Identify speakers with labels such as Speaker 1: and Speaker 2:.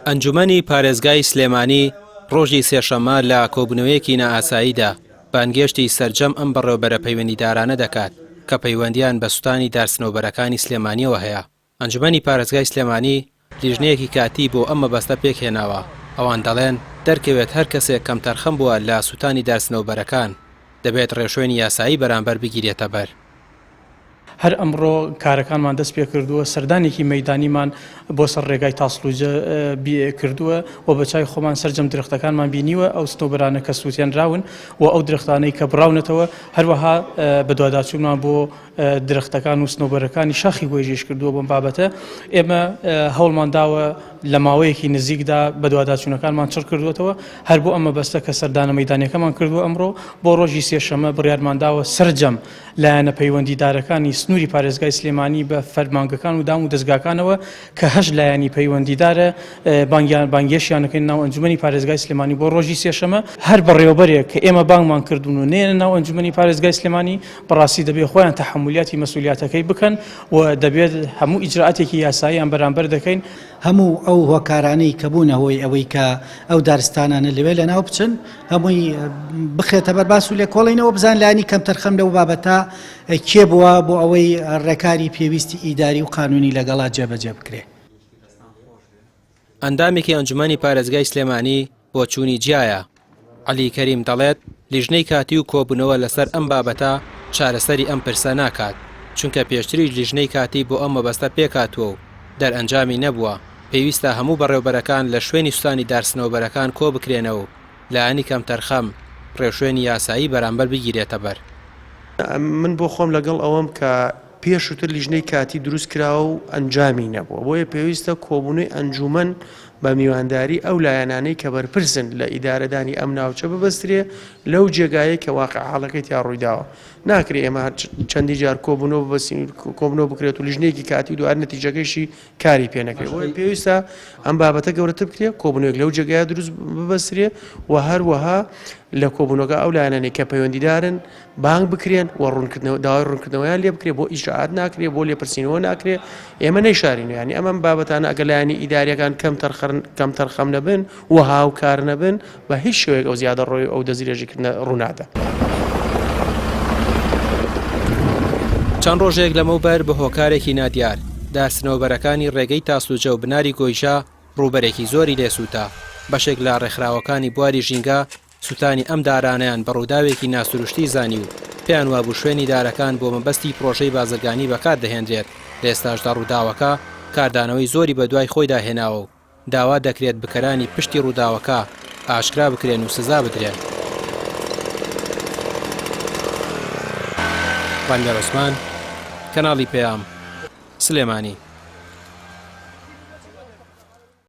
Speaker 1: ئەنجومەنی پارێزگای سلێمانی ڕۆژی سێشەممە لە کۆبوونەوەیەکی نائاساییدا بانگێشتی سەرجەم ئەم بەڕێوەبەرە پەیوەندیدارانە دەکات کە پەیوەندیان بە سوتانی دارسنەوبەرەکانی سلێمانیەوە هەیە. ئەنجومەنی پارێزگای سلێمانی لیژنەیەکی کاتی بۆ ئەم مەبەستە پێکهێناوە. ئەوان دەڵێن دەرکەوێت هەر کەسێک کەم تەرخەم بووە لە سوتانی دارسنەوبەرەکان دەبێت ڕێشوێنی یاسایی بەرامبەر بگیرێتە بەر.
Speaker 2: هەر ئەمڕۆ کارەکانمان دەست پێ کردووە، سەردانێکی مەیدانیمان بۆ سەر ڕێگای تاسلوجە کردووە و بە چای خۆمان سەرجەم درختەکانمان بینیوە ئەو سنوبەرانە کە سووتێنراون و ئەو درختانەی کە بڕاونەتەوە هەروەها بە دوواداچوونمان بۆ درختەکان و سنوبەرەکانی شاخی گۆیژێش کردووە بۆم بابەتە. ئێمە هەوڵمان داوە لە ماوەیەکی نزیکدا بە دوواداچوونەکانمان چڕ کردوێتەوە هەر بۆ ئەمە بەستە کە سەردانە مەیدانیەکەمان کردووە ئەمڕۆ بۆ ڕۆژی سێشەممە بڕیارمان داوە سەرجەم لایەنە پەیوەندیدارەکانی سنووری پارێزگای سلێمانی بە فەرمانگەکان و دام و دەستگاکانەوە کە هەش لایەنی پەیوەندیدارە بانگێشیانەکەین ناو ئەنجومەنی پارێزگای سلێمانی بۆ ڕۆژی سێشەممە هەر بەڕێوەبەرێک کە ئێمە بانگمان کردوون و نێنە ناو ئەنجومەنی پارێزگای سلێمانی بەڕاستی دەبێت خۆیان تەحمولیاتی مەسئولیاتەکەی بکەن و دەبێت هەموو ئیجرعاتێکی یاساییان بەرامبەر دەکەین.
Speaker 3: هەموو ئەو هۆکارانەی کە بوونە هۆی ئەوەی کە ئەو دارستانانە لەوێ لەناو بچن هەمووی بخێتە بەرباس و لێکۆڵینەوە بزان لانی کەم تەرخەم لەو بابەتە کێ بووە بۆ ئەوەی ڕێکاری پێویستی ئیداری و قانونی لەگەڵا جێبەجێ بکرێ.
Speaker 1: ئەندامێکی ئەنجومەنی پارێزگای سلێمانی بۆ چوونی جیایە. عەلی کەریم دەڵێت لیژنەی کاتی و کۆبوونەوە لەسەر ئەم بابەتە چارەسەری ئەم پرسە ناکات چونکە پێشتریش لیژنەی کاتی بۆ ئەم مەبەستە پێکاتووە و دەرئەنجامی نەبووە. پێویستە هەموو بەڕێوەبەرەکان لە شوێنی سوتانی دارسنەوبەرەکان کۆ بکرێنەوە و لایەنی کەم تەرخەم ڕێشوێنی یاسایی بەرامبەر بگیرێتە بەر.
Speaker 4: من بۆ خۆم لەگەڵ ئەوەم کە پێشووتر لیژنەی کاتی دروست کراوە و ئەنجامی نەبووە بۆیە پێویستە کۆبوونەوەی ئەنجومەن بە میوانداری ئەو لایەنانەی کە بەرپرسن لە ئیدارەدانی ئەم ناوچە ببەسترێ لەو جێگایە کە واقع حاڵەکەی یا ڕوویداوە. ناکرێ ئێمە چەندی جار کۆبوونەوە ببەستین کۆبوونەوە بکرێت و لیژنەیەکی کاتی دووار نەتیجەکەیشی کاری پێ نەکرێت. بۆیە پێویستە ئەم بابەتە گەورەتر بکرێت کۆبوونەوەیەک لەو جێگایە دروست ببەسترێ و هەروەها لە کۆبوونەوەکە ئەو لایەنانەی کە پەیوەندیدارن بانگ بکرێن و داوای ڕوونکردنەوەیان لێ بکرێت بۆ ئیجرعات ناکرێت بۆ لێپرسینەوە ناکرێت. ئێمە نەیشارین ینی ئەمەم بابەتانە ئەگەر لایەنی ئیداریەکان کەم تەرخەم نەبن و هاوکار نەبن بە هیچ شێوەیەک ئەو زیادە ڕۆی ئەو دەزیرێژیکردنە ڕوونادە.
Speaker 1: چەند ڕۆژێک لەمەوبەر بە هۆکارێکی نادیار دارسنەوبەرەکانی ڕێگەی تاسلوجە و بناری گۆیژە ڕووبەرێکی زۆری لێسووتە. بەشێک لە ڕێکخراوەکانی بواری ژینگە سوتانی ئەم دارانیان بە ڕووداوێکی ناسروشتی زانی و پێیان وابوو شوێنی دارەکان بۆ مەبەستی پرۆژەی بازرگانی بەکار دەهێنرێت. لە ئێستاشدا ڕووداوەکە کاردانەوەی زۆری بە دوای خۆیدا هێناوە و داوا دەکرێت بکەرانی پشتی ڕووداوەکە ئاشکرا بکرێن و سزا بدرێن. وانگەر عوسمان، کەناڵی پێام، سلێمانی.